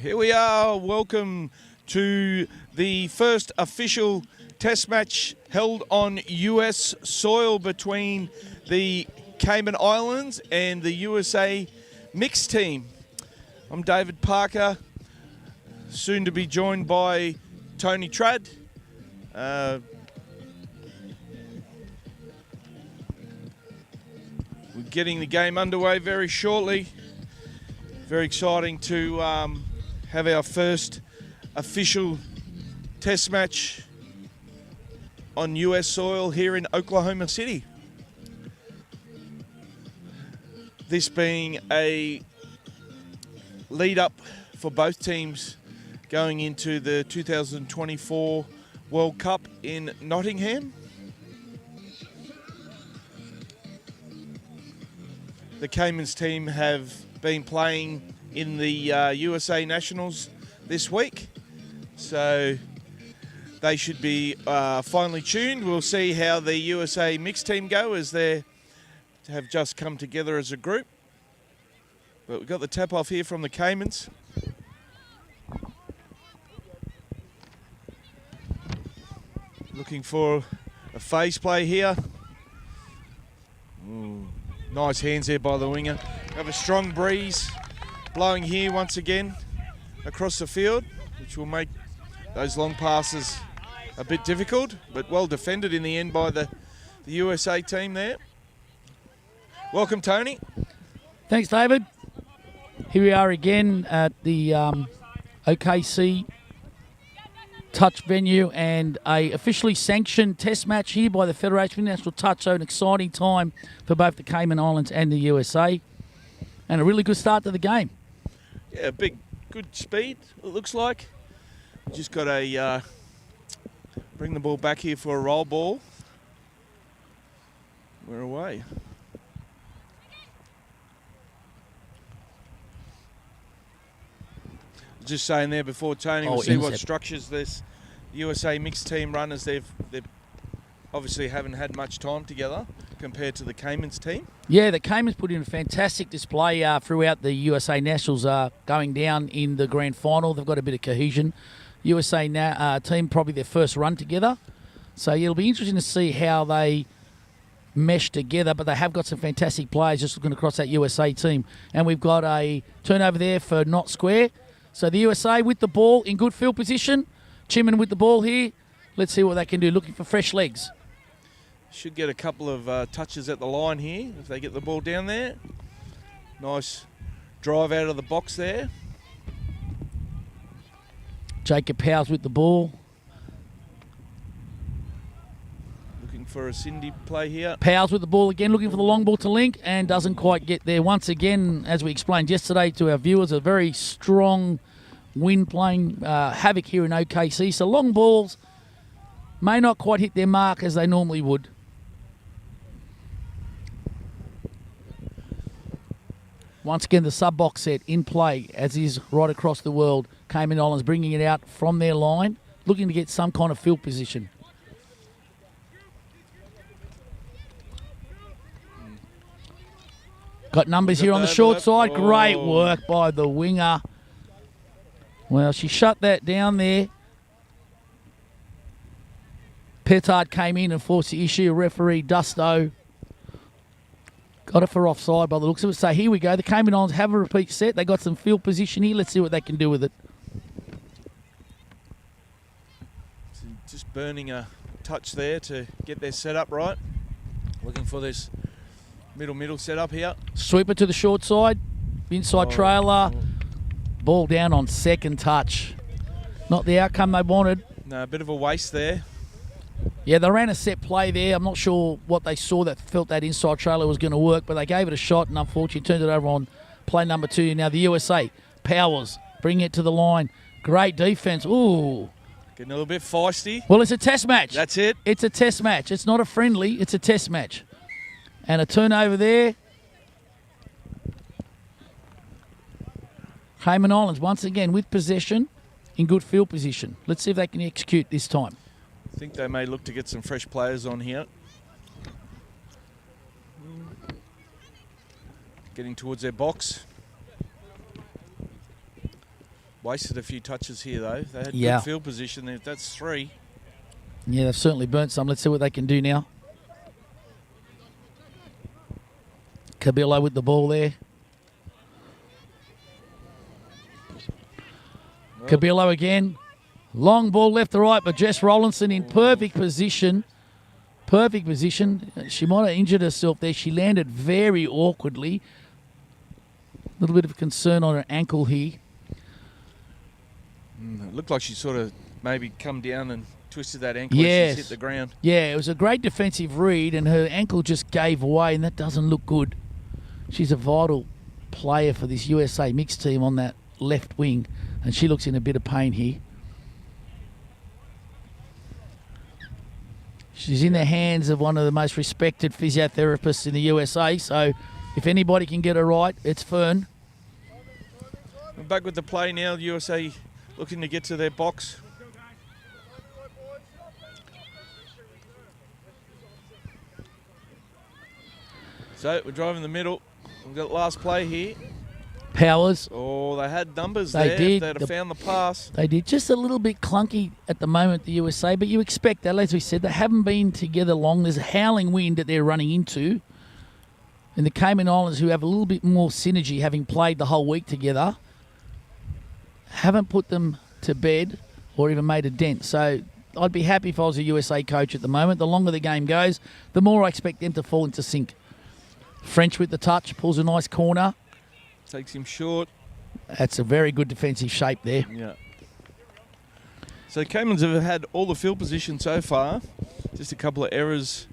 Here we are. Welcome to the first official test match held on US soil between the Cayman Islands and the USA mixed team. I'm David Parker, soon to be joined by Tony Trad. We're getting the game underway very shortly. Very exciting to have our first official test match on US soil here in Oklahoma City. This being a lead up for both teams going into the 2024 World Cup in Nottingham. The Caymans team have been playing in the USA Nationals this week, so they should be finely tuned. We'll see how the USA mixed team go as they have just come together as a group. But we've got the tap off here from the Caymans. Looking for a phase play here. Ooh, nice hands there by the winger. Have a strong breeze blowing here once again across the field, which will make those long passes a bit difficult, but well defended in the end by the USA team there. Welcome, Tony. Thanks, David. Here we are again at the OKC Touch venue and a officially sanctioned test match here by the Federation of International Touch, so an exciting time for both the Cayman Islands and the USA. And a really good start to the game. Yeah, good speed, it looks like. Just got to bring the ball back here for a roll ball. We're away. Just saying there before, Tony, we'll see what structures this USA mixed team run, as they've obviously haven't had much time together compared to the Caymans team. Yeah, the Caymans put in a fantastic display throughout the USA Nationals going down in the grand final. They've got a bit of cohesion. USA team probably their first run together. So yeah, it'll be interesting to see how they mesh together, but they have got some fantastic players just looking across that USA team. And we've got a turnover there for not square. So the USA with the ball in good field position. Cayman with the ball here. Let's see what they can do, looking for fresh legs. Should get a couple of touches at the line here if they get the ball down there. Nice drive out of the box there. Jacob Powers with the ball. Looking for a Cindy play here. Powers with the ball again, looking for the long ball to link, and doesn't quite get there. Once again, as we explained yesterday to our viewers, a very strong wind playing havoc here in OKC. So long balls may not quite hit their mark as they normally would. Once again, the sub-box set in play, as is right across the world. Cayman Islands bringing it out from their line, looking to get some kind of field position. Got numbers here on the short side. Great work by the winger. Well, she shut that down there. Petard came in and forced the issue. Referee Dusto got it for offside by the looks of it. So here we go. The Cayman Islands have a repeat set. They got some field position here. Let's see what they can do with it. So just burning a touch there to get their setup right. Looking for this middle setup here. Sweeper to the short side. Inside trailer. Ball down on second touch. Not the outcome they wanted. No, a bit of a waste there. Yeah, they ran a set play there. I'm not sure what they saw that felt that inside trailer was going to work, but they gave it a shot and unfortunately turned it over on play number 2. Now the USA, Powers, bring it to the line. Great defense. Ooh. Getting a little bit feisty. Well, it's a test match. That's it. It's a test match. It's not a friendly. It's a test match. And a turnover there. Cayman Islands, once again, with possession, in good field position. Let's see if they can execute this time. I think they may look to get some fresh players on here. Getting towards their box. Wasted a few touches here, though. They had Yeah. good field position there. That's 3. Yeah, they've certainly burnt some. Let's see what they can do now. Cabillo with the ball there. Cabillo again. Long ball left to right, but Jess Rollinson in perfect position. Perfect position. She might have injured herself there. She landed very awkwardly. A little bit of concern on her ankle here. It looked like she sort of maybe come down and twisted that ankle Yes. as she hit the ground. Yeah, it was a great defensive read, and her ankle just gave away, and that doesn't look good. She's a vital player for this USA mixed team on that left wing, and she looks in a bit of pain here. She's in the hands of one of the most respected physiotherapists in the USA, so if anybody can get her right, it's Fern. We're back with the play now. USA looking to get to their box. So we're driving the middle. We've got last play here. Powers. Oh, they had numbers They there. did. They'd have found the pass. They did. Just a little bit clunky at the moment, the USA, but you expect that. As we said, they haven't been together long. There's a howling wind that they're running into. And the Cayman Islands, who have a little bit more synergy, having played the whole week together, haven't put them to bed or even made a dent. So I'd be happy if I was a USA coach at the moment. The longer the game goes, the more I expect them to fall into sync. French with the touch, pulls a nice corner. Takes him short. That's a very good defensive shape there. Yeah. So Caymans have had all the field position so far. Just a couple of errors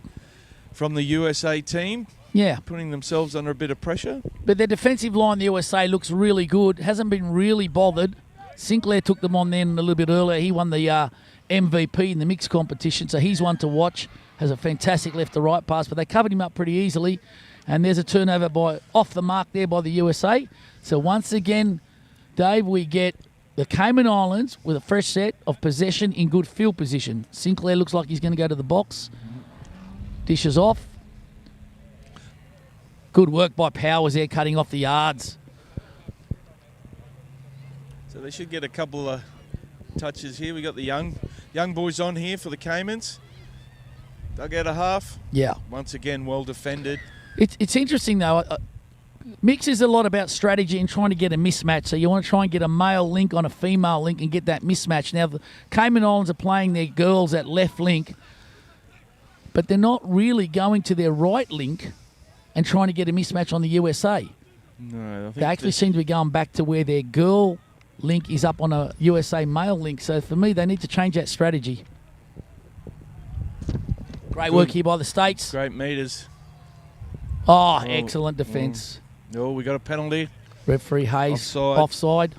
from the USA team, Yeah. putting themselves under a bit of pressure. But their defensive line, the USA, looks really good. Hasn't been really bothered. Sinclair took them on then a little bit earlier. He won the MVP in the mixed competition, so he's one to watch. Has a fantastic left to right pass, but they covered him up pretty easily. And there's a turnover by off the mark there by the USA. So once again, Dave, we get the Cayman Islands with a fresh set of possession in good field position. Sinclair looks like he's going to go to the box. Dishes off. Good work by Powers there, cutting off the yards. So they should get a couple of touches here. We got the young boys on here for the Caymans. Dug out a half. Yeah. Once again, well defended. It's interesting, though. Mix is a lot about strategy and trying to get a mismatch. So you want to try and get a male link on a female link and get that mismatch. Now, the Cayman Islands are playing their girls at left link, but they're not really going to their right link and trying to get a mismatch on the USA. No, I think They actually seem to be going back to where their girl link is up on a USA male link. So for me, they need to change that strategy. Great work here by the States. great meters. Oh, excellent defence. Oh, we got a penalty. Referee Hayes offside.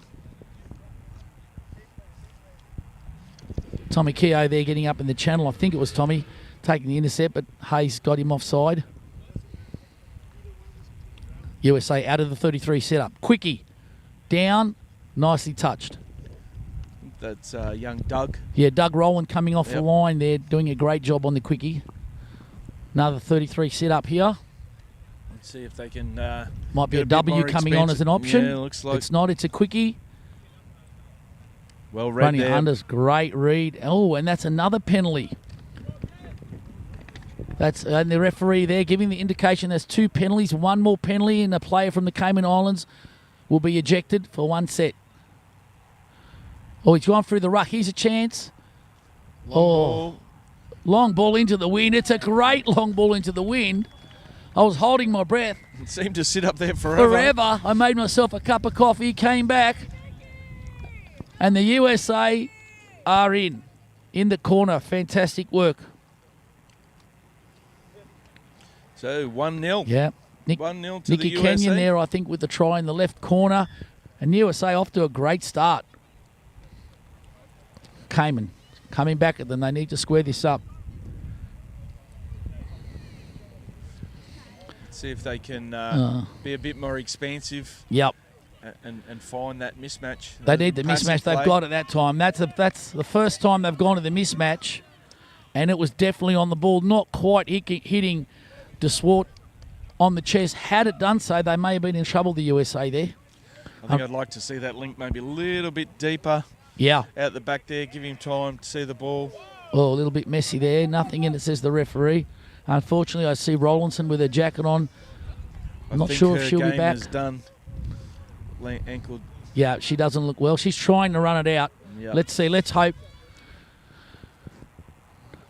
Tommy Keogh there getting up in the channel. I think it was Tommy taking the intercept, but Hayes got him offside. USA out of the 33 setup. Quickie down, nicely touched. That's young Doug. Yeah, Doug Rowland coming off the line there, doing a great job on the quickie. Another 33 setup here. Let's see if they can... Might be get a bit W more coming on as an option. Yeah, looks like... It's not, it's a quickie. Well read Running there. unders, great read. Oh, and that's another penalty. That's and the referee there giving the indication there's 2 penalties. One more penalty, and a player from the Cayman Islands will be ejected for 1 set. Oh, he's gone through the ruck. Here's a chance. Ball. Long ball into the wind. It's a great long ball into the wind. I was holding my breath. It seemed to sit up there forever. Forever. I made myself a cup of coffee, came back, and the USA are in the corner. Fantastic work. So 1-0. Yeah. 1-0 to Nikki the USA. Kenyon there, I think, with the try in the left corner. And USA off to a great start. Cayman coming back at them. They need to square this up. See if they can be a bit more expansive. Yep. And find that mismatch. They need the Passive mismatch they've play. got at that time. That's the first time they've gone to the mismatch. And it was definitely on the ball. Not quite hitting DeSwart on the chest. Had it done so, they may have been in trouble, the USA there. I think I'd like to see that link maybe a little bit deeper Yeah. out the back there, give him time to see the ball. Oh, a little bit messy there. Nothing in it, says the referee. Unfortunately, I see Rollinson with her jacket on. I'm not sure if she'll be back. Is done. Ankle. Yeah, she doesn't look well. She's trying to run it out. Yep. Let's see. Let's hope.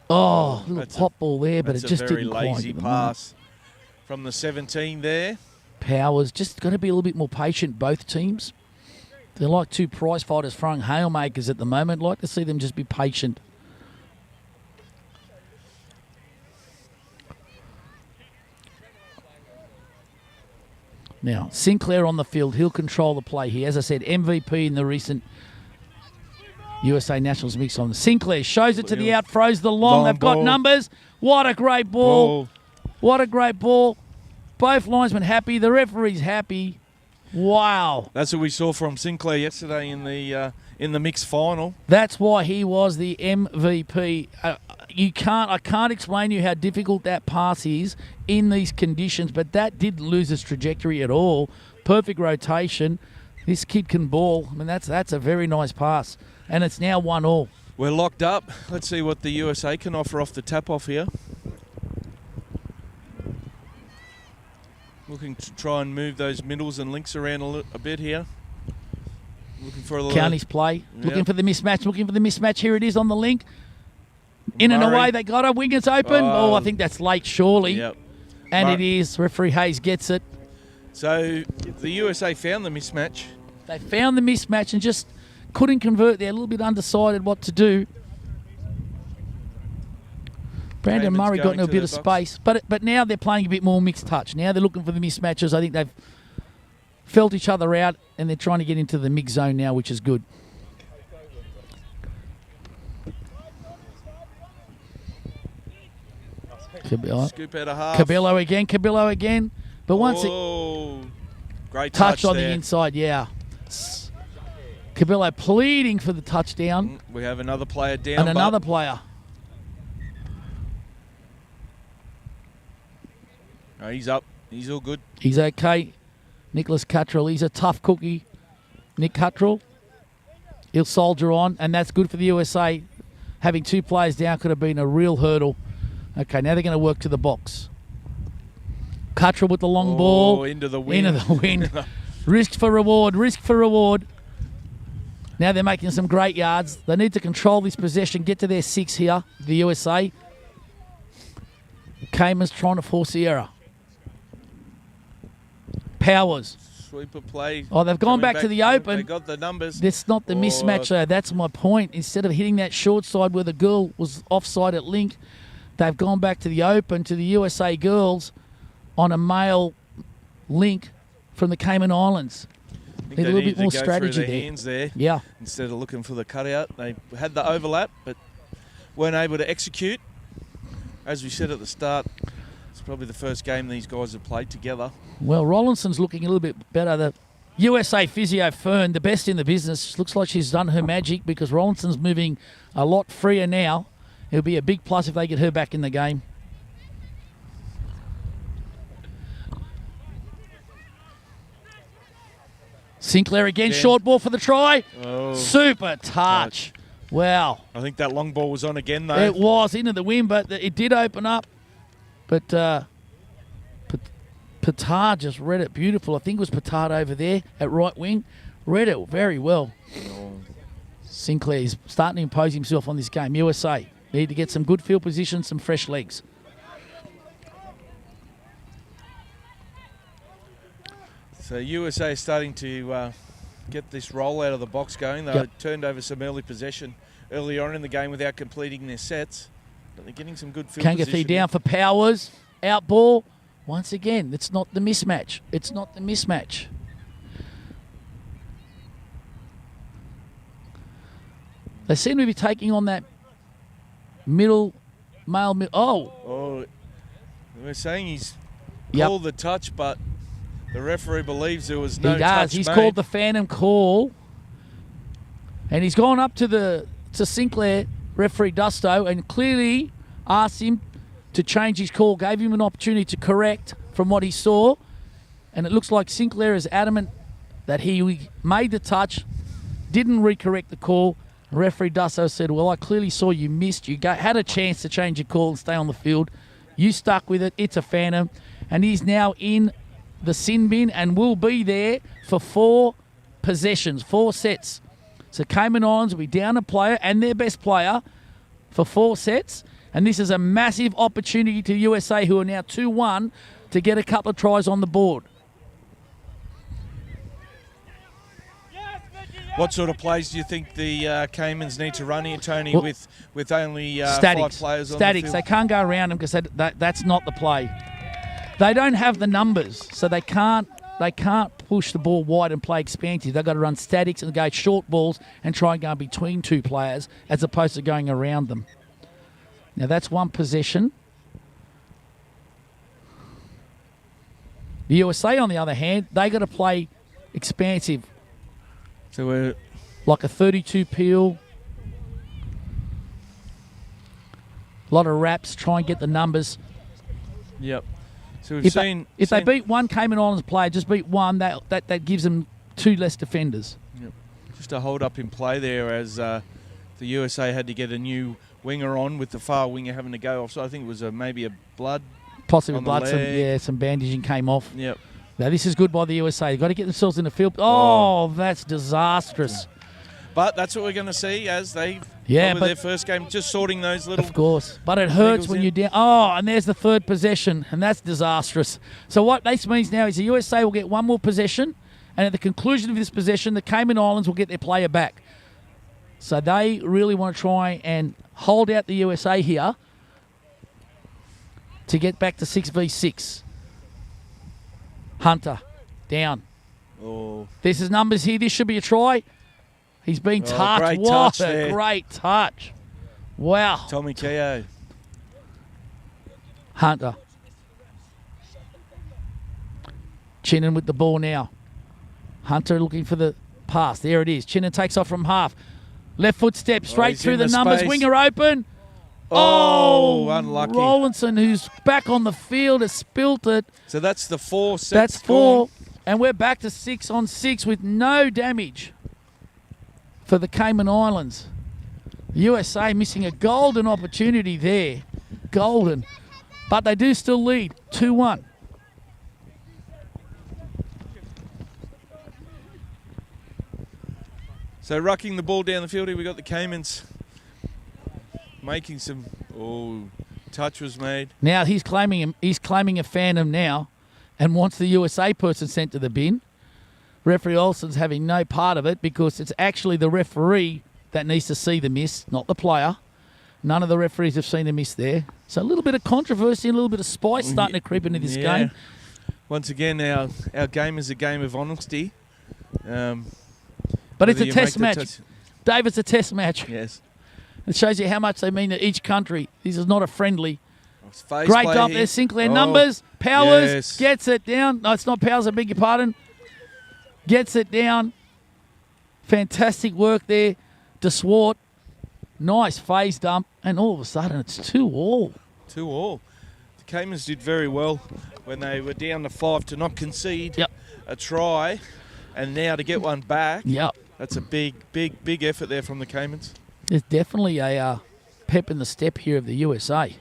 Oh, little pop ball there, but it just didn't quite. That's a very lazy pass from the 17 there. Powers just got to be a little bit more patient, both teams. They're like two prize fighters throwing haymakers at the moment. Like to see them just be patient. Now, Sinclair on the field. He'll control the play here. As I said, MVP in the recent USA Nationals mix on. Sinclair shows it to the out, throws the long. They've got numbers. What a great ball. What a great ball. Both linesmen happy. The referee's happy. Wow. That's what we saw from Sinclair yesterday in the mixed final. That's why he was the MVP. I can't explain to you how difficult that pass is in these conditions, but that didn't lose its trajectory at all. Perfect rotation. This kid can ball. I mean, that's a very nice pass, and it's now 1-1. We're locked up. Let's see what the USA can offer off the tap-off here. Looking to try and move those middles and links around a bit here. Looking for a little... County's play. Yep. Looking for the mismatch. Here it is on the link. In and away, they got it. Wingers open. I think that's late, surely. Yep. And it is. Referee Hayes gets it. So the USA found the mismatch. They found the mismatch and just couldn't convert. They're a little bit undecided what to do. Brandon Murray got into a bit of space. But now they're playing a bit more mixed touch. Now they're looking for the mismatches. I think they've felt each other out and they're trying to get into the mix zone now, which is good. Scoop out a half. Cabillo again. But once great touch on there. the inside, yeah. Cabillo pleading for the touchdown. We have another player down. And another player. Oh, he's up. He's all good. He's okay. Nicholas Cuttrell, he's a tough cookie. Nick Cuttrell. He'll soldier on, and that's good for the USA. Having two players down could have been a real hurdle. Okay, now they're going to work to the box. Cuttrell with the long ball. Into the wind. Risk for reward. Now they're making some great yards. They need to control this possession, get to their 6 here, the USA. Cayman's trying to force the error. Powers. Sweeper play. Oh, they've gone back to the open. They got the numbers. That's not the mismatch, though. That's my point. Instead of hitting that short side where the girl was offside at link, they've gone back to the open to the USA girls on a male link from the Cayman Islands. Need a little bit more strategy there. Hands there. Yeah. Instead of looking for the cutout, they had the overlap, but weren't able to execute. As we said at the start, it's probably the first game these guys have played together. Well, Rollinson's looking a little bit better. The USA physio Fern, the best in the business, looks like she's done her magic because Rollinson's moving a lot freer now. It'll be a big plus if they get her back in the game. Sinclair again, short ball for the try. Super touch. Wow. I think that long ball was on again, though. It was into the wind, but it did open up. But Petard just read it beautiful. I think it was Petard over there at right wing. Read it very well. Sinclair's starting to impose himself on this game. USA need to get some good field position, some fresh legs. So USA is starting to get this roll out of the box going. They turned over some early possession early on in the game without completing their sets. But they're getting some good field position. Kangathi down for Powers. Out ball. Once again, it's not the mismatch. It's not the mismatch. They seem to be taking on that male. Oh, we're saying he's called the touch, but the referee believes there was no touch. He's called the phantom call, and he's gone up to Sinclair, referee Dusto, and clearly asked him to change his call, gave him an opportunity to correct from what he saw, and it looks like Sinclair is adamant that he made the touch, didn't recorrect the call. Referee Dusso said, well, I clearly saw you missed. You had a chance to change your call and stay on the field. You stuck with it. It's a phantom. And he's now in the sin bin and will be there for 4 possessions, 4 sets. So Cayman Islands will be down a player and their best player for 4 sets. And this is a massive opportunity to USA, who are now 2-1, to get a couple of tries on the board. What sort of plays do you think the Caymans need to run here, Tony, Well, with only 5 players on Statics. the field? They can't go around them because that's not the play. They don't have the numbers, so they can't push the ball wide and play expansive. They've got to run statics and go short balls and try and go between 2 players as opposed to going around them. Now, that's 1 possession. The USA, on the other hand, they got to play expansive. So we're Like a 32 peel. A lot of wraps, try and get the numbers. Yep. So we've seen... If they beat 1 Cayman Islands player, just beat 1, that gives them 2 less defenders. Yep. Just a hold-up in play there as the USA had to get a new winger on with the far winger having to go off. So I think it was maybe a blood Possibly on the blood, leg. some bandaging came off. Yep. Now, this is good by the USA. They've got to get themselves in the field. Oh, that's disastrous. But that's what we're going to see as they Yeah, but their first game, just sorting those little... of course. But it hurts niggles when in. you're down. Oh, and there's the 3rd possession, and that's disastrous. So what this means now is the USA will get 1 more possession, and at the conclusion of this possession, the Cayman Islands will get their player back. So they really want to try and hold out the USA here to get back to 6v6. Hunter, down. Oh, This is numbers here. This should be a try. He's been touched. great What touch a there. great touch. Wow. Tommy Keogh. Hunter. Chinnan with the ball now. Hunter looking for the pass. There it is. Chinnan takes off from half. Left foot step straight he's through in the the numbers. space. Winger open. Oh, unlucky. Rollinson, who's back on the field, has spilt it. So that's the 4 sets. That's 4. gone. And we're back to 6-on-6 with no damage for the Cayman Islands. USA missing a golden opportunity there. Golden. But they do still lead 2-1. So rucking the ball down the field here, we got the Caymans making some... Oh, touch was made. Now he's claiming a phantom now and wants the USA person sent to the bin. Referee Olsen's having no part of it because it's actually the referee that needs to see the miss, not the player. None of the referees have seen the miss there. So a little bit of controversy, a little bit of spice starting to creep into this game. Once again, our game is a game of honesty. But it's whether a you test make the match. Dave, it's a test match. Yes. It shows you how much they mean to each country. This is not a friendly. Face Great play dump here. there, Sinclair. Oh, Numbers, Powers, yes. gets it down. No, it's not Powers, I beg your pardon. Gets it down. Fantastic work there. DeSwart. Nice phase dump. And all of a sudden, it's 2-2. 2-2. The Caymans did very well when they were down to 5 to not concede a try, and now to get one back. Yep. That's a big effort there from the Caymans. There's definitely a pep in the step here of the USA.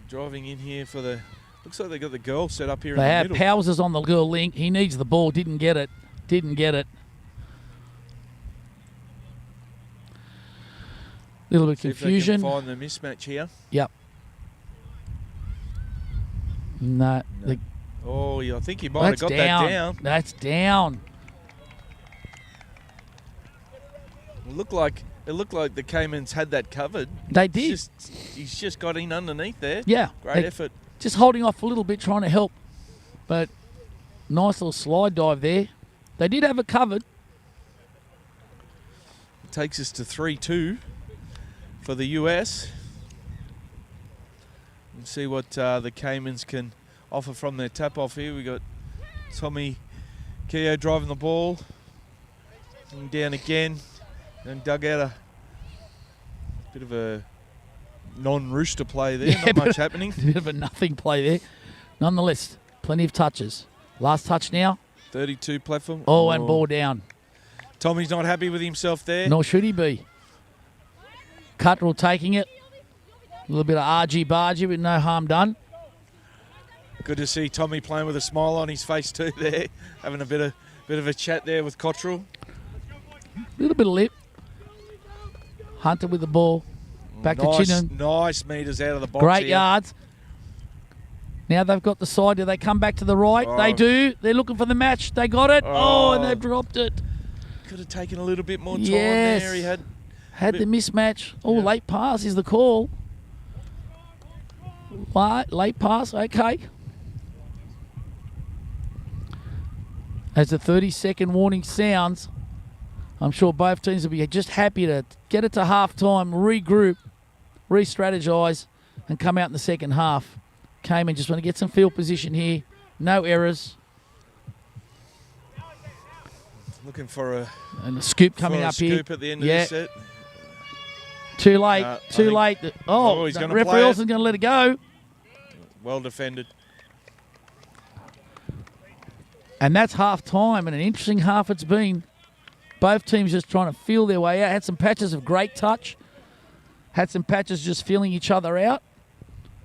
Driving in here for the... Looks like they got the girl set up here They in the have. middle. Powers is on the girl link. He needs the ball. Didn't get it. Little bit of See if they confusion. can find the mismatch here. Yep. No. Oh, yeah, I think he might have got that down. That's down. It looked like the Caymans had that covered. They did. He's just got in underneath there. Yeah. Great effort. Just holding off a little bit, trying to help. But nice little slide dive there. They did have it covered. It takes us to 3-2 for the US. And see what the Caymans can offer from their tap-off here. We got Tommy Keogh driving the ball. And down again. And dug out a bit of a non-rooster play there. Not much happening. A bit of a nothing play there. Nonetheless, plenty of touches. Last touch now. 32 platform. Oh, and ball down. Tommy's not happy with himself there. Nor should he be. Cuttrell taking it. A little bit of argy-bargy, but no harm done. Good to see Tommy playing with a smile on his face too there. Having a bit of a chat there with Cottrell. A little bit of lip. Hunter with the ball. Back to Chinnan. Nice meters out of the box. Great here. yards. Now they've got the side. Do they come back to the right? Oh. They do. They're looking for the match. They got it. Oh, and they've dropped it. Could have taken a little bit more time Yes. there. He had the mismatch. Oh, late pass is the call. Late pass, okay. As the 30-second warning sounds, I'm sure both teams will be just happy to get it to half-time, regroup, re-strategize, and come out in the second half. Cayman just want to get some field position here. No errors. looking for a scoop coming up scoop here. at the end of this set. Too late. Too late. Oh, he's going to referee Olsen's going to let it go. Well defended. And that's half time, and an interesting half it's been. Both teams just trying to feel their way out. Had some patches of great touch. Had some patches just feeling each other out.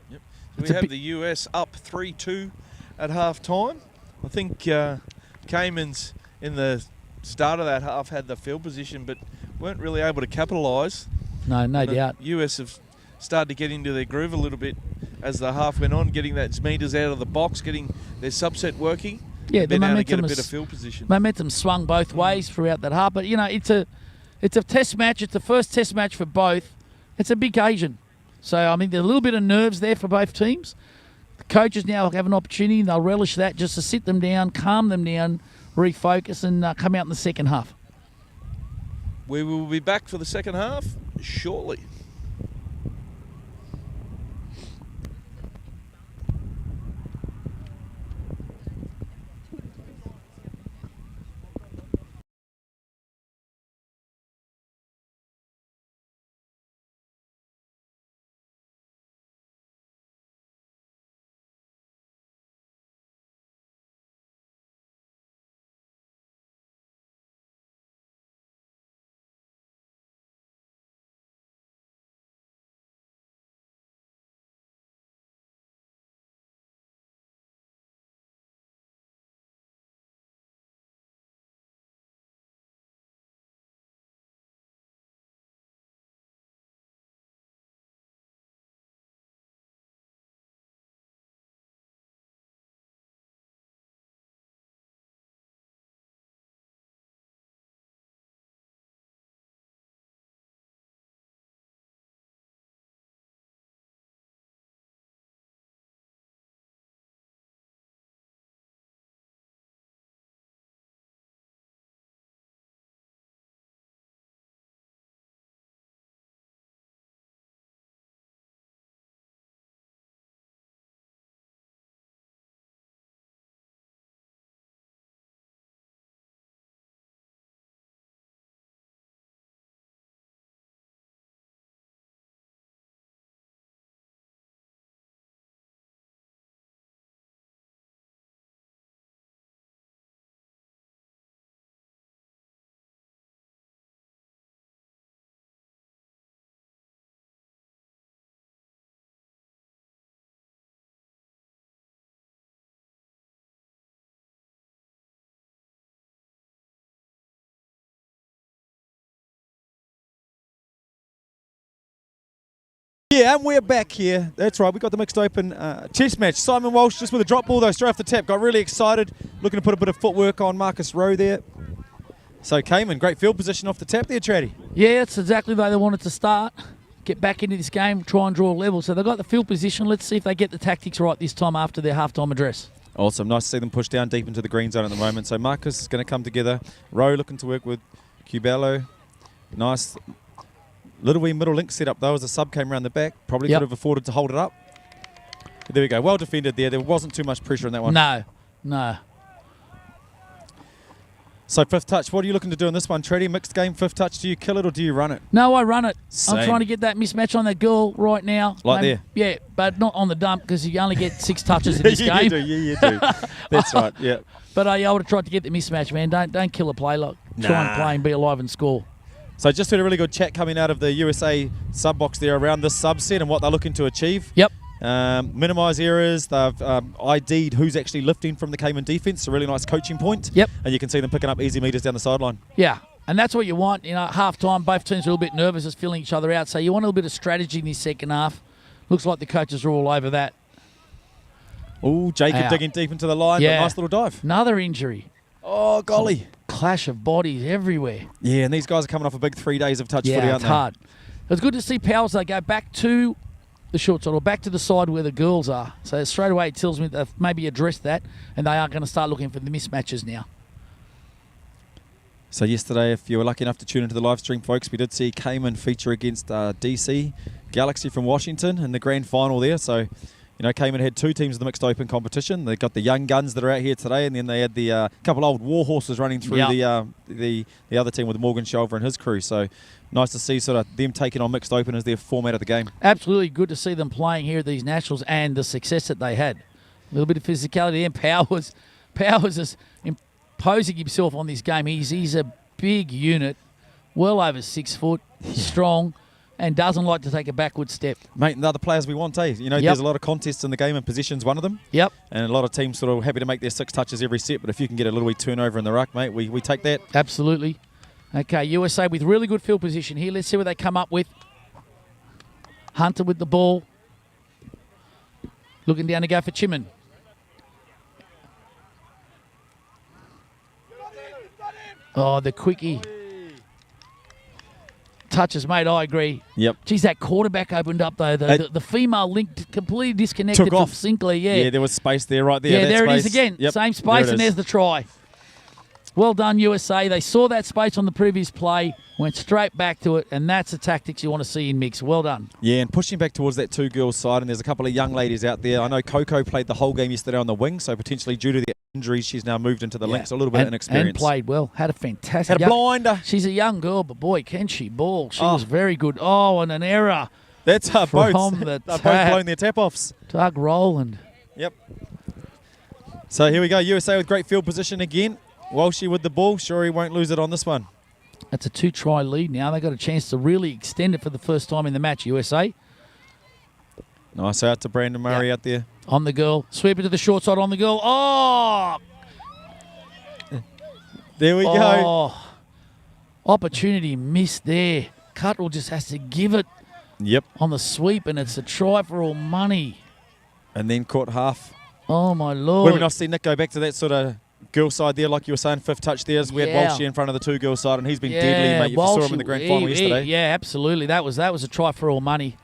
Yep. So we have the US up 3-2 at half time. I think Cayman's in the start of that half had the field position, but weren't really able to capitalise. No doubt. US have started to get into their groove a little bit as the half went on, getting those meters out of the box, getting their subset working. Yeah, the momentum get a bit of field position. Momentum swung both ways throughout that half, but you know it's a test match. It's the first test match for both. It's a big occasion, so I mean there's a little bit of nerves there for both teams. The coaches now have an opportunity, and they'll relish that just to sit them down, calm them down, refocus, and come out in the second half. We will be back for the second half shortly. Yeah, and we're back here. That's right, we got the mixed open test match. Simon Walsh just with a drop ball though, straight off the tap. Got really excited, looking to put a bit of footwork on Marcus Rowe there. So Cayman, great field position off the tap there, Traddy. Yeah, it's exactly the way they wanted to start. Get back into this game, try and draw a level. So they've got the field position. Let's see if they get the tactics right this time after their halftime address. Awesome, nice to see them push down deep into the green zone at the moment. So Marcus is going to come together. Rowe looking to work with Cubello. Nice. Little wee middle link set up though as the sub came around the back. Probably could have afforded to hold it up. But there we go. Well defended there. There wasn't too much pressure on that one. No. So fifth touch, what are you looking to do in this one, Treaty? Mixed game, fifth touch, do you kill it or do you run it? No, I run it. Same. I'm trying to get that mismatch on that girl right now. Like there? Yeah, but not on the dump because you only get 6 touches in this Yeah, game. you do. That's right, yeah. But I would have tried to get the mismatch, man. Don't kill a play. Like, try and play and be alive and score. So just had a really good chat coming out of the USA sub box there around this subset and what they're looking to achieve. Yep. Minimise errors. They've ID'd who's actually lifting from the Cayman defence. A really nice coaching point. Yep. And you can see them picking up easy meters down the sideline. Yeah. And that's what you want. You know, at half-time, both teams are a little bit nervous, just feeling each other out. So you want a little bit of strategy in this second half. Looks like the coaches are all over that. Oh, Jacob digging deep into the line. Yeah. But nice little dive. Another injury. Oh, golly. Clash of bodies everywhere. Yeah, and these guys are coming off a big 3 days of touch footy, aren't it's they? hard. It's good to see Powers, they go back to the short side or back to the side where the girls are. So straight away it tells me they've maybe addressed that and they are going to start looking for the mismatches now. So yesterday, if you were lucky enough to tune into the live stream, folks, we did see Cayman feature against DC Galaxy from Washington in the grand final there. So, you know, Cayman had 2 teams in the mixed open competition. They got the young guns that are out here today, and then they had the couple old war horses running through the other team with Morgan Shelver and his crew. So nice to see sort of them taking on mixed open as their format of the game. Absolutely good to see them playing here at these nationals and the success that they had. A little bit of physicality and Powers is imposing himself on this game. He's a big unit, well over 6 foot, strong, and doesn't like to take a backward step. Mate, and the other players we want, eh? You know, there's a lot of contests in the game and position's one of them. Yep. And a lot of teams sort of happy to make their 6 touches every set, but if you can get a little wee turnover in the ruck, mate, we take that. Absolutely. Okay, USA with really good field position here. Let's see what they come up with. Hunter with the ball. Looking down to go for Chiman. Oh, the quickie. Touches, mate, I agree. Yep. Geez, that quarterback opened up, though. The female link completely disconnected Took from off. Sinclair, Yeah, there was space there, right there. Yeah, that there it is space. again. Yep. Same space, There it and is. there's the try. Well done, USA. They saw that space on the previous play, went straight back to it, and that's the tactics you want to see in mix. Well done. Yeah, and pushing back towards that 2 girls side, and there's a couple of young ladies out there. I know Coco played the whole game yesterday on the wing, so potentially due to the injuries, she's now moved into the links. A little bit of inexperience. And played well. Had a fantastic... Had a blinder. She's a young girl, but boy, can she ball. She was very good. Oh, and an error. That's both. From They're the both tap. blowing their tap-offs. Doug Rowland. Yep. So here we go. USA with great field position again. Walshy with the ball. Sure he won't lose it on this one. That's a 2-try lead now. They got a chance to really extend it for the first time in the match, USA. Nice out to Brandon Murray out there. On the girl. Sweep it to the short side on the girl. Oh! There we go. Oh, opportunity missed there. Cuttrell just has to give it Yep. on the sweep, and it's a try for all money. And then caught half. Oh, my Would Lord. we not see Nick go back to that sort of girl side there, like you were saying, 5th touch there? We had Yeah. Walshy in front of the 2 girl side, and he's been deadly, mate. You saw him in the grand final yesterday. Yeah, absolutely. That was a try for all money.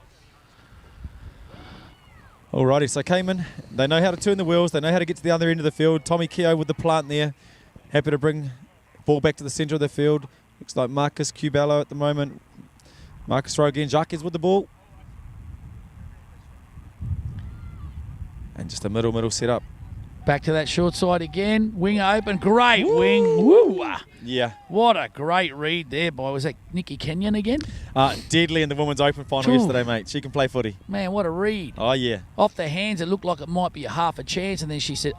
Alrighty, so Cayman, they know how to turn the wheels. They know how to get to the other end of the field. Tommy Keogh with the plant there. Happy to bring ball back to the centre of the field. Looks like Marcus Cubello at the moment. Marcus Rowe again. Jacques is with the ball. And just a middle setup. Back to that short side again. Wing open. Great wing. Woo! Yeah. What a great read there, boy. Was that Nikki Kenyon again? Deadly in the women's open final Ooh. yesterday, mate. She can play footy. Man, what a read. Oh, yeah. Off the hands, it looked like it might be a half a chance, and then she said,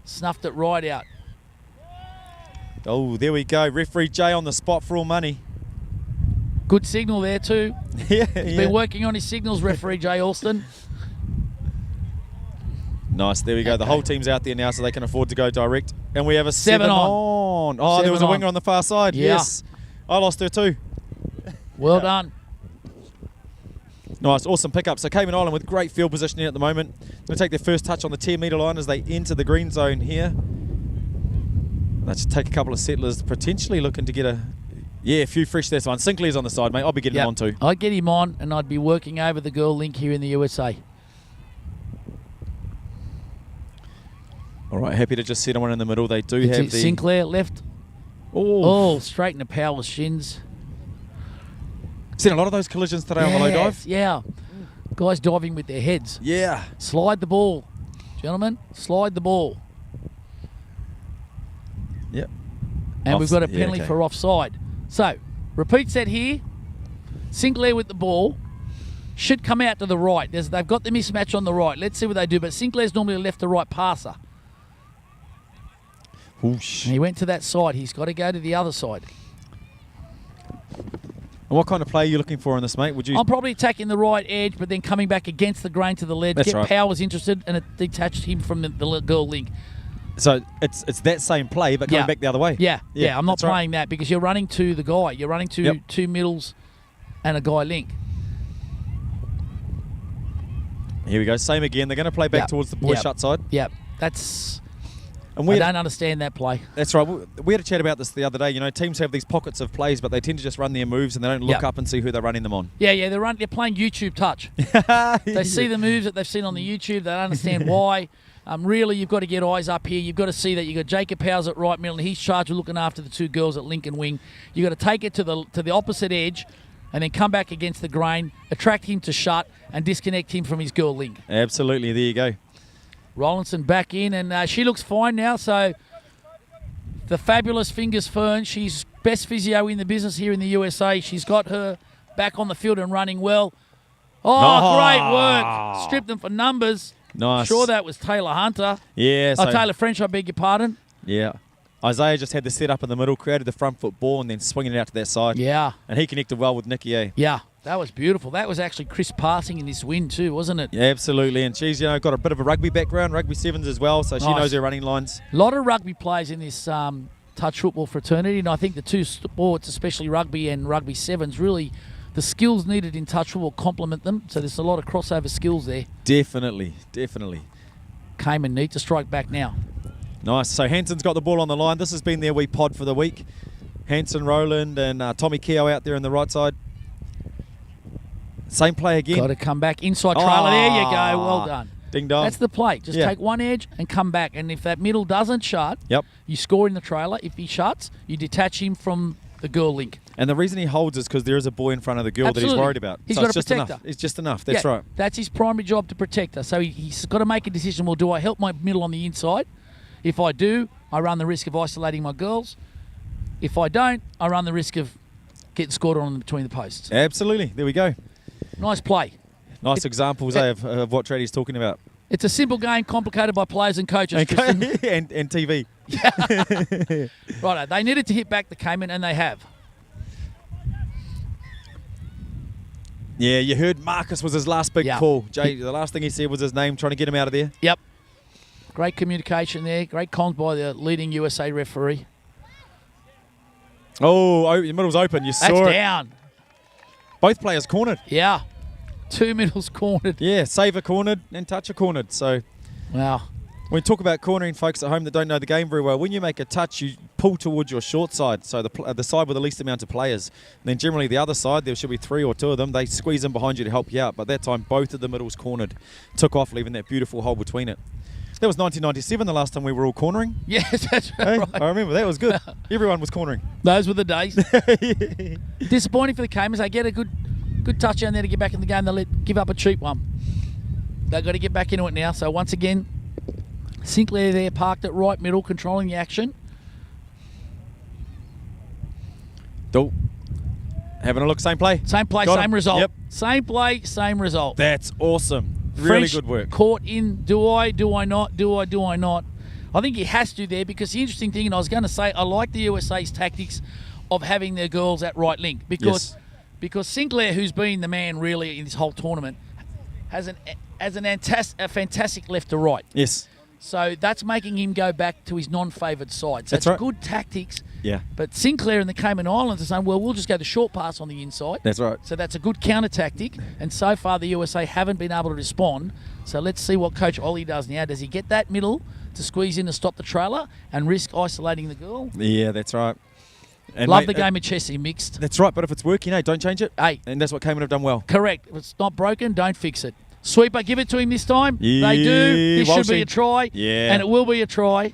snuffed it right out. Oh, there we go. Referee Jay on the spot for all money. Good signal there too. Yeah, He's been working on his signals, referee Jay Alston. Nice. There we go. The whole team's out there now, so they can afford to go direct. And we have a 7 7 on. Oh, there 7 was a on. winger on the far side. Yeah. Yes. I lost her too. Well done. Nice. Awesome pickup. So Cayman Island with great field positioning at the moment. Going to take their first touch on the 10-metre line as they enter the green zone here. Let's take a couple of settlers, potentially looking to get a few fresh this one. Sinclair's on the side, mate. I'll be getting him on too. I'd get him on, and I'd be working over the girl link here in the USA. All right, happy to just set one in the middle. They do It's have it, the... Sinclair left. Oh, straight into Powell's shins. Seen a lot of those collisions today on the low dive. Yeah. Guys diving with their heads. Yeah. Slide the ball. Gentlemen, slide the ball. Yep. And we've got a penalty for offside. So, repeat set here. Sinclair with the ball. Should come out to the right. They've got the mismatch on the right. Let's see what they do. But Sinclair's normally a left to right passer. Whoosh. And he went to that side. He's got to go to the other side. And what kind of play are you looking for in this, mate? Would you? I'm probably attacking the right edge, but then coming back against the grain to the ledge. That's Get right. Powers interested, and it detached him from the girl link. So it's that same play, but going back the other way. Yeah. I'm not that's playing that because you're running to the guy. You're running to two middles and a guy link. Here we go. Same again. They're going to play back towards the boy shut side. Yep. That's... And I don't understand that play. That's right. We had a chat about this the other day. You know, teams have these pockets of plays, but they tend to just run their moves and they don't look up and see who they're running them on. Yeah. They're playing YouTube touch. They see the moves that they've seen on the YouTube. They don't understand why. Really, you've got to get eyes up here. You've got to see that you've got Jacob Powers at right middle, and he's charged with looking after the two girls at link and wing. You've got to take it to the opposite edge and then come back against the grain, attract him to shut, and disconnect him from his girl link. Absolutely. There you go. Rollinson back in, and she looks fine now. So the fabulous Fingers Fern, she's best physio in the business here in the USA. She's got her back on the field and running well. Oh, great work. Stripped them for numbers. Nice. Sure, that was Taylor Hunter. Yeah. So, Taylor French, I beg your pardon. Yeah. Isaiah just had the set up in the middle, created the front foot ball, and then swinging it out to that side. Yeah. And he connected well with Nikki, Yeah. That was beautiful. That was actually crisp passing in this win too, wasn't it? Yeah, absolutely. And she's, got a bit of a rugby background, rugby sevens as well, so she knows her running lines. A lot of rugby players in this touch football fraternity, and I think the two sports, especially rugby and rugby sevens, really the skills needed in touch football complement them. So there's a lot of crossover skills there. Definitely. Cayman need to strike back now. Nice. So Hanson's got the ball on the line. This has been their wee pod for the week. Hanson, Rowland, and Tommy Keogh out there on the right side. Same play again. Got to come back inside trailer. There you go. Well done. Ding dong. That's the play. Just take one edge and come back. And if that middle doesn't shut, you score in the trailer. If he shuts, you detach him from the girl link. And the reason he holds is because there is a boy in front of the girl that he's worried about. He's so got it's to just protect enough. her. It's just enough. That's right. That's his primary job, to protect her. So he's got to make a decision. Well, do I help my middle on the inside? If I do, I run the risk of isolating my girls. If I don't, I run the risk of getting scored on between the posts. Absolutely. There we go. Nice play. Nice examples of what Tradi's talking about. It's a simple game complicated by players and coaches. and TV. Righto, they needed to hit back the Cayman, and they have. Yeah, you heard Marcus was his last big call. Jay, the last thing he said was his name, trying to get him out of there. Yep. Great communication there. Great comms by the leading USA referee. Oh, the middle's open. You saw it. That's down. Both players cornered. Yeah. Two middles cornered. Yeah, Saver cornered and Toucher cornered. So, wow. When we talk about cornering, folks at home that don't know the game very well, when you make a touch, you pull towards your short side, so the side with the least amount of players. And then generally the other side, there should be 3 or 2 of them. They squeeze in behind you to help you out. But that time, both of the middles cornered, took off, leaving that beautiful hole between it. That was 1997, the last time we were all cornering. Yes, that's right. I remember. That was good. Everyone was cornering. Those were the days. Disappointing for the Caymans. They get a good touch down there to get back in the game. They'll give up a cheap one. They've got to get back into it now. So once again, Sinclair there parked at right middle, controlling the action. Dope. Having a look, same play. Same play, Got same him. result. Yep. Same play, same result. That's awesome. Really French good work. Caught in, do I not? I think he has to there, because the interesting thing, and I was going to say, I like the USA's tactics of having their girls at right link, because Sinclair, who's been the man really in this whole tournament, has a fantastic left to right. Yes. So that's making him go back to his non-favoured side. So That's it's right. good tactics. Yeah. But Sinclair and the Cayman Islands are saying, well, we'll just go the short pass on the inside. That's right. So that's a good counter tactic. And so far the USA haven't been able to respond. So let's see what Coach Ollie does now. Does he get that middle to squeeze in to stop the trailer and risk isolating the girl? Yeah, that's right. And Love the game of chess he mixed. That's right, but if it's working, don't change it. Hey. And that's what Cayman have done well. Correct. If it's not broken, don't fix it. Sweeper, give it to him this time. They do. This should be a try. Yeah. And it will be a try.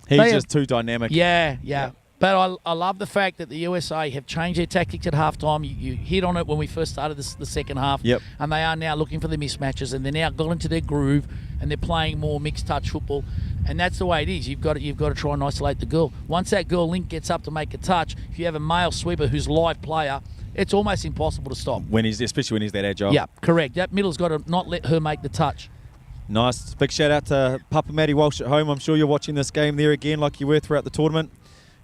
He's just too dynamic. Yeah. But I love the fact that the USA have changed their tactics at halftime. You hit on it when we first started the second half. Yep. And they are now looking for the mismatches, and they're now got into their groove, and they're playing more mixed touch football. And that's the way it is. You've got to try and isolate the girl. Once that girl link gets up to make a touch, if you have a male sweeper who's live player, it's almost impossible to stop. Especially when he's that agile. Yeah, correct. That middle's got to not let her make the touch. Nice. Big shout out to Papa Matty Walsh at home. I'm sure you're watching this game there again like you were throughout the tournament.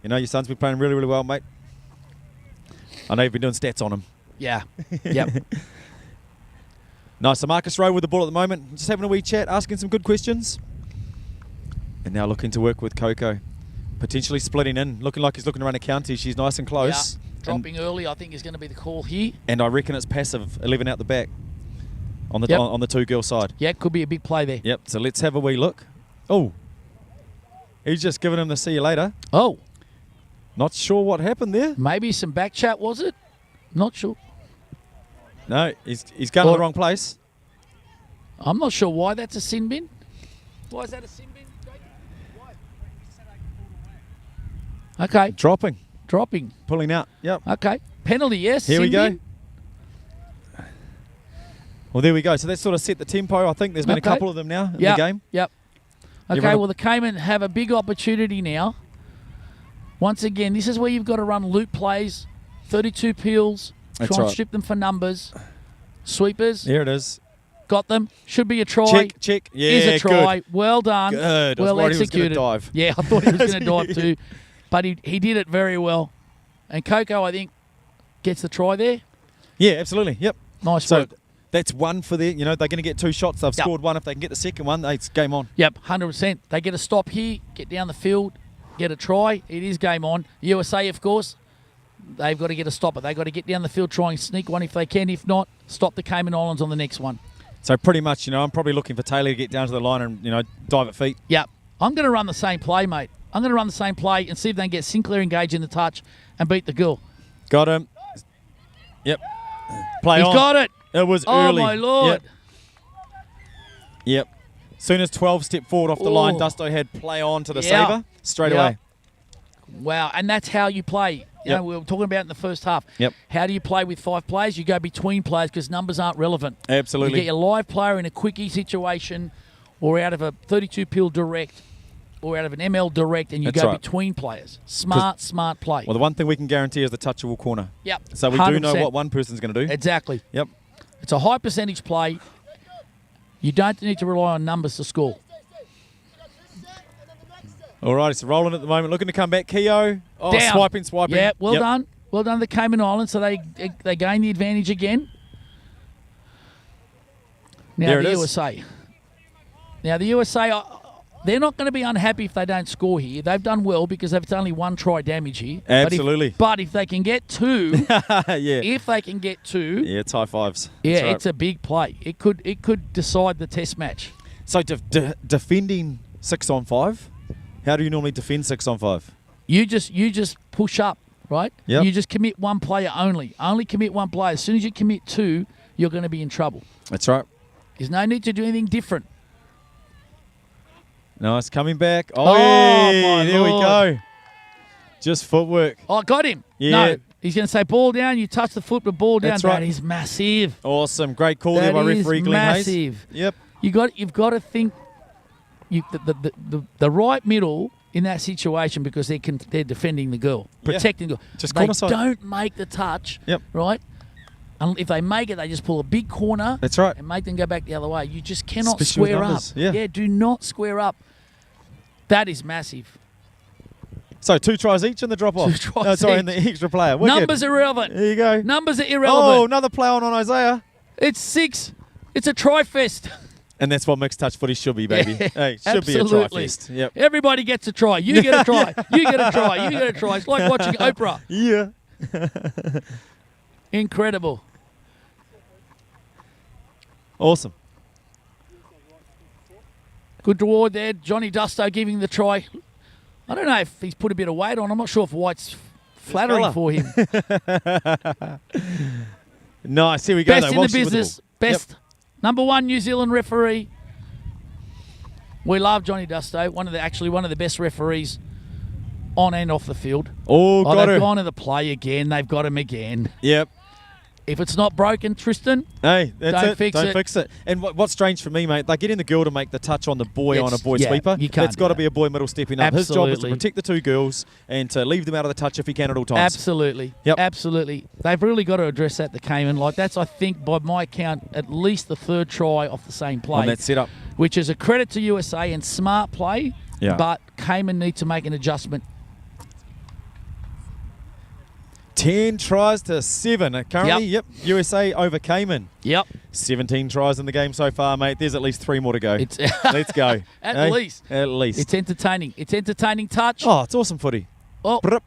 You know, your son's been playing really, really well, mate. I know you've been doing stats on him. Yeah. Yep. Nice. So Marcus Rowe with the ball at the moment. Just having a wee chat, asking some good questions. And now looking to work with Coco. Potentially splitting in. Looking like he's looking to run a county. She's nice and close. Yeah. Dropping early, I think, is going to be the call here. And I reckon it's passive, 11 out the back on the on the two-girl side. Yeah, could be a big play there. Yep, so let's have a wee look. Oh, he's just given him the see you later. Oh. Not sure what happened there. Maybe some back chat, was it? Not sure. No, he's going to the wrong place. I'm not sure why that's a sin bin. Why is that a sin bin, Jake? Why? Okay. Dropping. Pulling out. Yep. Okay. Penalty, yes. Here we go. Bin. Well, there we go. So that's sort of set the tempo. I think there's been a couple of them now in the game. Yep. Okay, well, the Cayman have a big opportunity now. Once again, this is where you've got to run loop plays, 32 peels, try and strip them for numbers. Sweepers. There it is. Got them. Should be a try. Check. Yeah, is a try. Good. Well done. Good. Well executed. He was dive. Yeah, I thought he was going to dive too. But he did it very well. And Coco, I think, gets the try there. Yeah, absolutely. Yep. Nice work. That's one for their, they're going to get 2 shots. They've scored one. If they can get the second one, it's game on. Yep, 100%. They get a stop here, get down the field, get a try. It is game on. USA, of course, they've got to get a stopper. They've got to get down the field, try and sneak one if they can. If not, stop the Cayman Islands on the next one. So pretty much, I'm probably looking for Taylor to get down to the line and, dive at feet. Yep. I'm going to run the same play, mate. I'm going to run the same play and see if they can get Sinclair engaged in the touch and beat the girl. Got him. Yep. Play on. He's got it. It was early. Oh, my Lord. Yep. Soon as 12 stepped forward off the line, Dusto had play on to the saver straight away. Wow, and that's how you play. You know, we were talking about it in the first half. Yep. How do you play with 5 players? You go between players because numbers aren't relevant. Absolutely. You get your live player in a quickie situation or out of a 32 pill direct or out of an ML direct, and you go between players. Smart play. Well, the one thing we can guarantee is the touchable corner. Yep. So we 100%. do know what one person's going to do. Exactly. Yep. It's a high percentage play. You don't need to rely on numbers to score. All right, it's rolling at the moment. Looking to come back. Keo. Oh, down. swiping. Yeah, well done. Well done, the Cayman Islands. So they gain the advantage again. Now there the USA. Now the USA, they're not going to be unhappy if they don't score here. They've done well because they've only 1 try damage here. Absolutely. But if they can get 2, yeah. If they can get 2, yeah, it's high fives. Yeah, it's a big play. It could decide the test match. So defending 6-on-5, how do you normally defend 6-on-5? You just push up, right? Yep. You just commit 1 player only. Only commit 1 player. As soon as you commit 2, you're going to be in trouble. That's right. There's no need to do anything different. Nice, coming back. Oh, my Lord. There we go. Just footwork. Oh, got him. Yeah. No, he's going to say ball down. You touch the foot, but ball down. That's right. That is massive. Awesome. Great call there by referee Glenn Hayes. Massive. Yep. You've got to think the right middle in that situation because they're defending the girl, protecting the girl. Just they corner don't make the touch. Yep. Right. And if they make it, they just pull a big corner. That's right. And make them go back the other way. You just cannot Especially square with up. numbers. Yeah. Do not square up. That is massive. So 2 tries each in the drop-off. 2 tries in each. the extra player. Wicked. Numbers are irrelevant. There you go. Numbers are Oh, irrelevant. another play on Isaiah. It's 6. It's a try-fest. And that's what mixed touch footy should be, baby. Yeah, Hey, should absolutely. be a try fest. Yep. Everybody gets a try. You get a try. You get a try. You get a try. It's like watching Oprah. Yeah. Incredible. Awesome. Good reward there. Johnny Dusto giving the try. I don't know if he's put a bit of weight on. I'm not sure if weight's flattering for him. Nice. Here we go. Best in the business. Best. Number 1 New Zealand referee. We love Johnny Dusto. One of the best referees on and off the field. Oh, got they've him. gone to the play again. They've got him again. Yep. If it's not broken, Tristan, Hey, that's Don't it. fix Don't it. fix it. And what's strange for me, mate, they're getting the girl to make the touch on the boy on a boy sweeper. You can't It's do got to that. be a boy middle stepping up. His job is to Absolutely. protect the two girls and to leave them out of the touch if he can at all times. Absolutely. Yep. Absolutely. They've really got to address that, the Cayman. Like, that's, I think, by my count, at least the third try off the same play. On that setup. Which is a credit to USA and smart play, Yeah. but Cayman need to make an adjustment. 10 tries to 7. Currently, yep, USA over Cayman. Yep. 17 tries in the game so far, mate. There's at least 3 more to go. It's Let's go. At least. At least. It's entertaining. It's entertaining touch. Oh, it's awesome footy. Oh, Brup.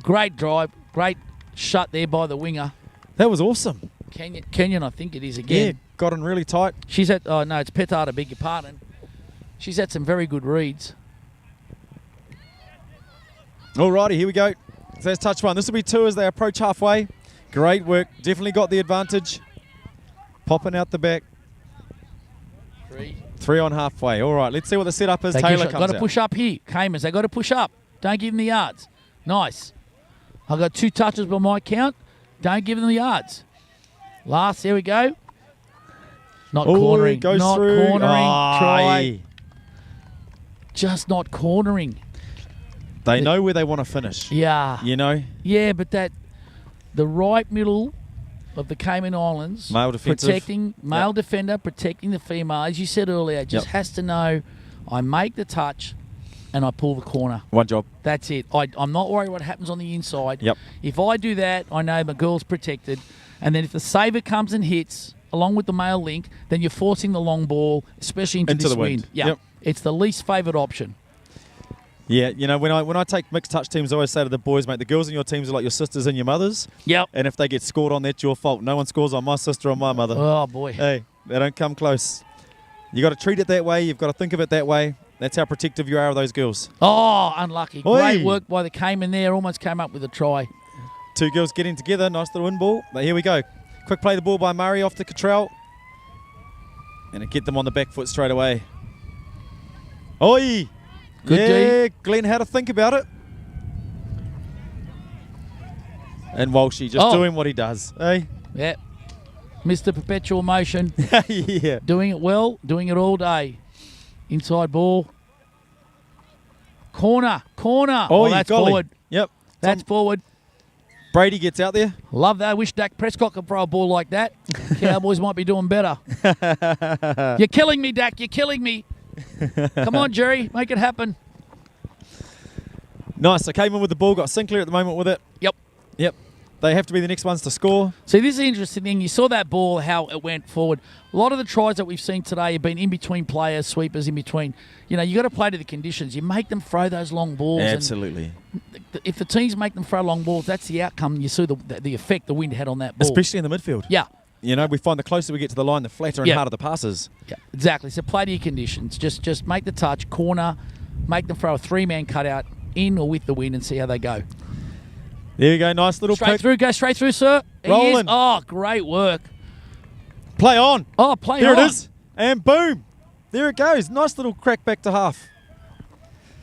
great drive. Great shut there by the winger. That was awesome. Kenyon, I think it is Yeah, again. got in really tight. She's had, oh no, it's Petard, I beg your pardon. She's had some very good reads. Alrighty, here we go. So that's touch 1. This will be 2 as they approach halfway. Great work. Definitely got the advantage. Popping out the back. 3 on halfway. All right, let's see what the setup is. Taylor comes Got to out. push up here. Caymans, they got to push up. Don't give them the yards. Nice. I got 2 touches by my count. Don't give them the yards. Last, there we go. Not cornering. Goes Not through. cornering. Try. Aye. Just not cornering. They know where they want to finish. Yeah. You know? Yeah, but the right middle of the Cayman Islands, Male defensive. protecting male defender, protecting the female, as you said earlier, just has to know I make the touch and I pull the corner. One job. That's it. I'm not worried what happens on the inside. Yep. If I do that, I know my girl's protected. And then if the saver comes and hits, along with the male link, then you're forcing the long ball, especially into this the wind. Yeah. Yep. It's the least favoured option. Yeah, you know, when I take mixed touch teams, I always say to the boys, mate, the girls in your teams are like your sisters and your mothers. Yep. And if they get scored on, that's your fault. No one scores on my sister or my mother. Oh, boy. Hey, they don't come close. You got to treat it that way. You've got to think of it that way. That's how protective you are of those girls. Oh, unlucky. Oi. Great work by the Cayman there. Almost came up with a try. 2 girls getting together. Nice little win ball. But here we go. Quick play the ball by Murray off to Cottrell. And it get them on the back foot straight away. Oi! Good yeah, Glenn had to think about it. And Walshy just doing what he does. Hey? Yeah. Mr. Perpetual Motion. Yeah. Doing it well. Doing it all day. Inside ball. Corner. Oh, that's golly. forward. Yep. That's forward. Brady gets out there. Love that. I wish Dak Prescott could throw a ball like that. Cowboys might be doing better. You're killing me, Dak. You're killing me. Come on, Jerry. Make it happen. Nice. I came in with the ball. Got Sinclair at the moment with it. Yep. They have to be the next ones to score. See, this is an interesting thing. You saw that ball, how it went forward. A lot of the tries that we've seen today have been in between players, sweepers in between. You know, you got to play to the conditions. You make them throw those long balls. Absolutely. And if the teams make them throw long balls, that's the outcome. You see the effect the wind had on that ball. Especially in the midfield. Yeah. You know, we find the closer we get to the line, the flatter and harder the passes. Yeah, exactly. So play to your conditions. Just make the touch, corner, make them throw a 3-man cutout in or with the wind and see how they go. There you go. Nice little Straight pick. through. Go straight through, sir. He Rolling. is. Oh, great work. Play on. Oh, play There on. it is. And boom. There it goes. Nice little crack back to half.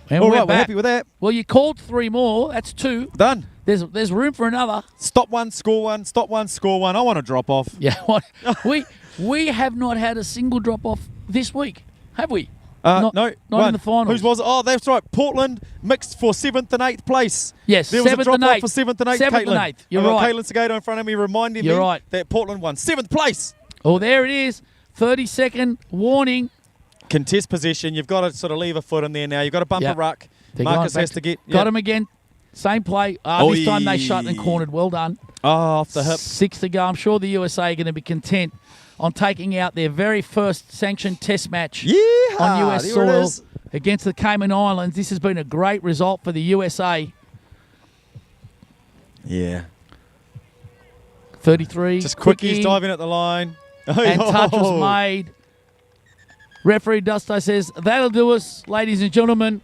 And All we're right, we're back. happy with that. Well, you called 3 more. That's 2. Done. There's room for another. Stop one, score one. Stop one, score one. I want to drop off. Yeah. What? we have not had a single drop off this week, have we? No, Not one. in the finals. Whose was it? Oh, that's right. Portland mixed for 7th and 8th place. Yes, There was a 7th drop and off 8th. for 7th and 8th. 7th Caitlin. and 8th. You're I've got right. Caitlin Segato in front of me reminding You're me right. that Portland won 7th place. Oh, there it is. 30-second warning. Contest possession. You've got to sort of leave a foot in there now. You've got to bump Yep. a ruck. They're Marcus going has back to get... Got him again. Same play. This time they Oi. shut and cornered. Well done. Oh, off the hip. 6 to go. I'm sure the USA are going to be content on taking out their very first sanctioned test match Yeehaw, on US there it soil is. against the Cayman Islands. This has been a great result for the USA. Yeah. 33. Just quickies quickie, diving at the line. and touch was made. Referee Dusto says, that'll do us, ladies and gentlemen.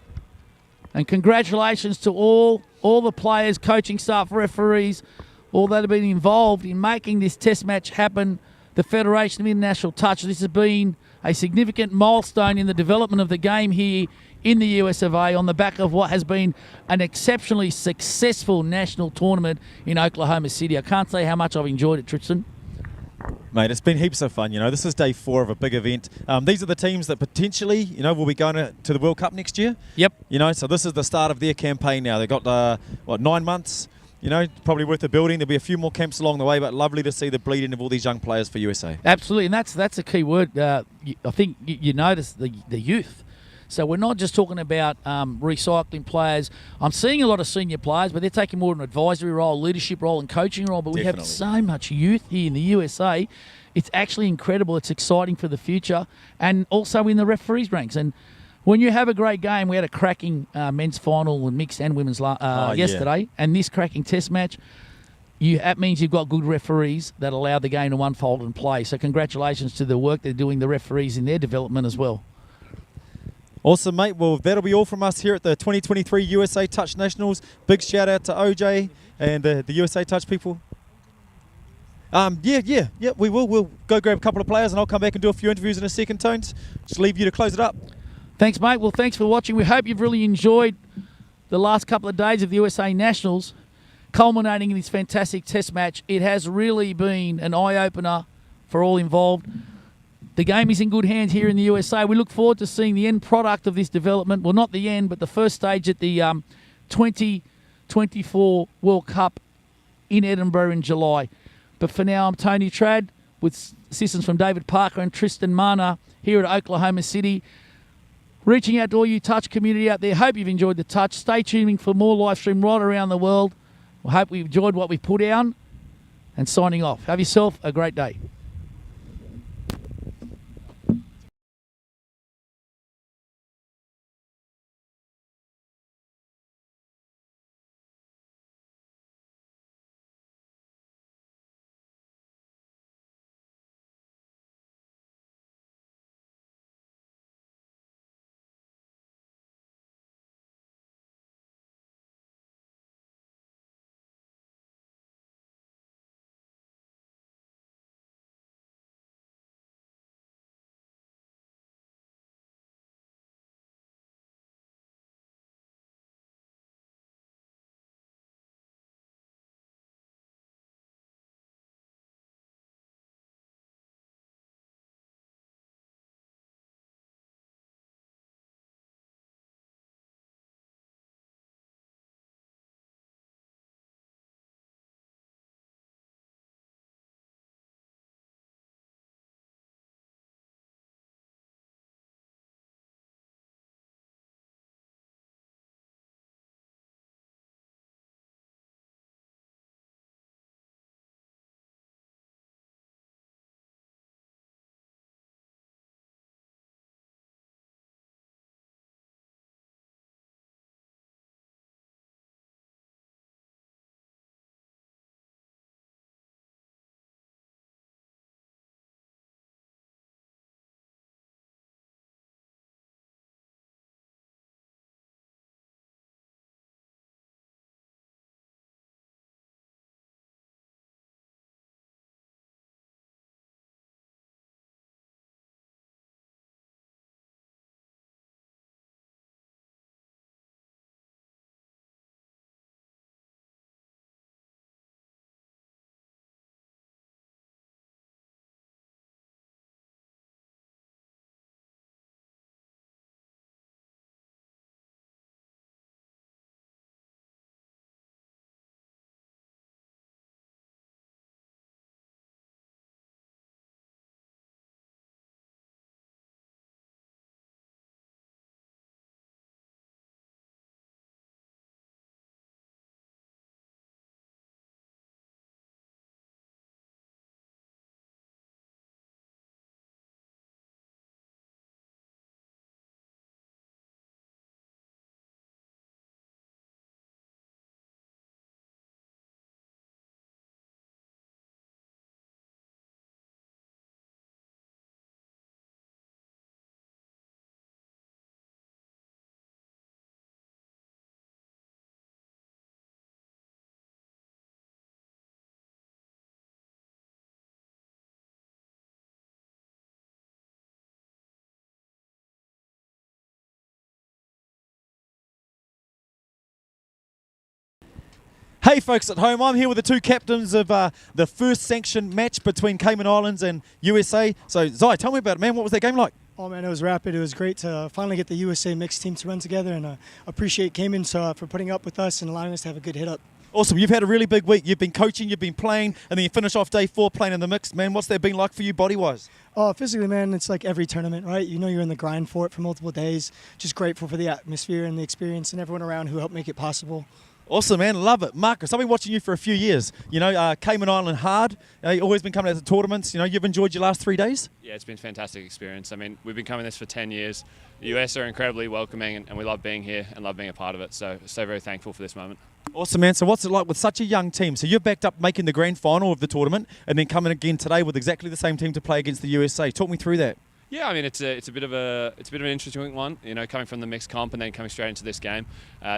And congratulations to all the players, coaching staff, referees, all that have been involved in making this test match happen the Federation of International Touch. This has been a significant milestone in the development of the game here in the US of A on the back of what has been an exceptionally successful national tournament in Oklahoma City. I can't say how much I've enjoyed it, Tristan. Mate, it's been heaps of fun. This is day 4 of a big event. These are the teams that potentially, will be going to the World Cup next year. Yep. So this is the start of their campaign now. They've got, 9 months, probably worth the building. There'll be a few more camps along the way, but lovely to see the bleeding of all these young players for USA. Absolutely, and that's a key word. I think you notice the youth. So we're not just talking about recycling players. I'm seeing a lot of senior players, but they're taking more of an advisory role, leadership role, and coaching role. But we have so much youth here in the USA. It's actually incredible. It's exciting for the future, and also in the referees' ranks. And when you have a great game, we had a cracking men's final and mixed and women's yesterday, and this cracking test match. That means you've got good referees that allow the game to unfold and play. So congratulations to the work they're doing, the referees in their development as well. Awesome, mate. Well, that'll be all from us here at the 2023 USA Touch Nationals. Big shout out to OJ and the USA Touch people. Yeah, we will. We'll go grab a couple of players and I'll come back and do a few interviews in a second, Tones. Just leave you to close it up. Thanks, mate. Well, thanks for watching. We hope you've really enjoyed the last couple of days of the USA Nationals, culminating in this fantastic test match. It has really been an eye-opener for all involved. The game is in good hands here in the USA. We look forward to seeing the end product of this development. Well, not the end, but the first stage at the 2024 World Cup in Edinburgh in July. But for now, I'm Tony Trad with assistance from David Parker and Tristan Mana here at Oklahoma City. Reaching out to all you touch community out there. Hope you've enjoyed the touch. Stay tuning for more live stream right around the world. We hope you've enjoyed what we put down. And signing off. Have yourself a great day. Hey folks at home, I'm here with the two captains of the first sanctioned match between Cayman Islands and USA. So Zai, tell me about it, man. What was that game like? Oh man, it was rapid. It was great to finally get the USA mixed team to run together, and appreciate Cayman for putting up with us and allowing us to have a good hit up. Awesome. You've had a really big week. You've been coaching, you've been playing, and then you finish off day 4 playing in the mix. Man, what's that been like for you body-wise? Oh, physically, man, it's like every tournament, right? You know you're in the grind for it for multiple days. Just grateful for the atmosphere and the experience and everyone around who helped make it possible. Awesome, man. Love it. Marcus, I've been watching you for a few years. You know, Cayman Island hard. You've always been coming out to tournaments. You know, you've enjoyed your last 3 days? Yeah, it's been a fantastic experience. I mean, we've been coming this for 10 years. The US are incredibly welcoming, and we love being here and love being a part of it. So very thankful for this moment. Awesome, man. So what's it like with such a young team? So you're backed up making the grand final of the tournament and then coming again today with exactly the same team to play against the USA. Talk me through that. Yeah, I mean it's a bit of an interesting one. You know, coming from the mixed comp and then coming straight into this game.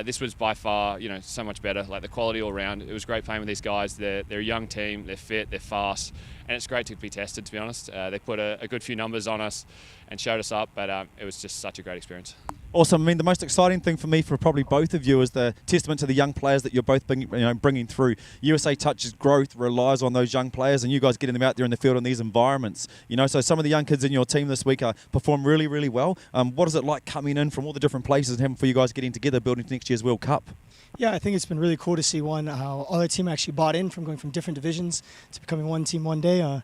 This was by far, you know, so much better. Like the quality all around. It was great playing with these guys. They're a young team. They're fit. They're fast, and it's great to be tested. To be honest, they put a good few numbers on us and showed us up. But it was just such a great experience. Awesome. I mean, the most exciting thing for me, for probably both of you, is the testament to the young players that you're both bringing through. USA Touch's growth relies on those young players, and you guys getting them out there in the field in these environments. You know, so some of the young kids in your team this week perform really, really well. What is it like coming in from all the different places and having for you guys getting together, building next year's World Cup? Yeah, I think it's been really cool to see how all our team actually bought in from going from different divisions to becoming one team one day.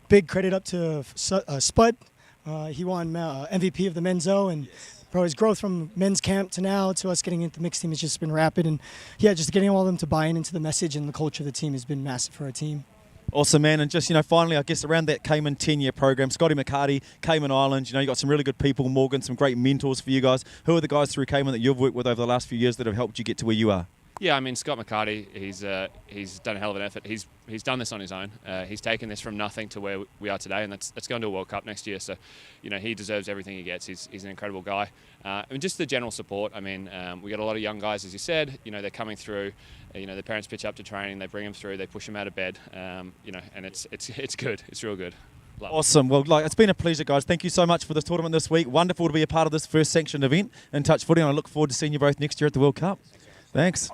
Big credit up to Spud. He won MVP of the men's O, and bro, his growth from men's camp to now to us getting into the mixed team has just been rapid. And yeah, just getting all of them to buy into the message and the culture of the team has been massive for our team. Awesome, man. And just, you know, finally, I guess around that Cayman 10-year program, Scotty McCarty, Cayman Islands, you know, you got some really good people, Morgan, some great mentors for you guys. Who are the guys through Cayman that you've worked with over the last few years that have helped you get to where you are? Yeah, I mean, Scott McCarty, he's done a hell of an effort. He's done this on his own. He's taken this from nothing to where we are today, and that's going to a World Cup next year. So, you know, he deserves everything he gets. He's an incredible guy. And just the general support. I mean, we got a lot of young guys, as you said. You know, they're coming through. You know, their parents pitch up to training. They bring them through. They push them out of bed. You know, and it's good. It's real good. Awesome. Well, it's been a pleasure, guys. Thank you so much for this tournament this week. Wonderful to be a part of this first sanctioned event in touch footy, and I look forward to seeing you both next year at the World Cup. Thanks.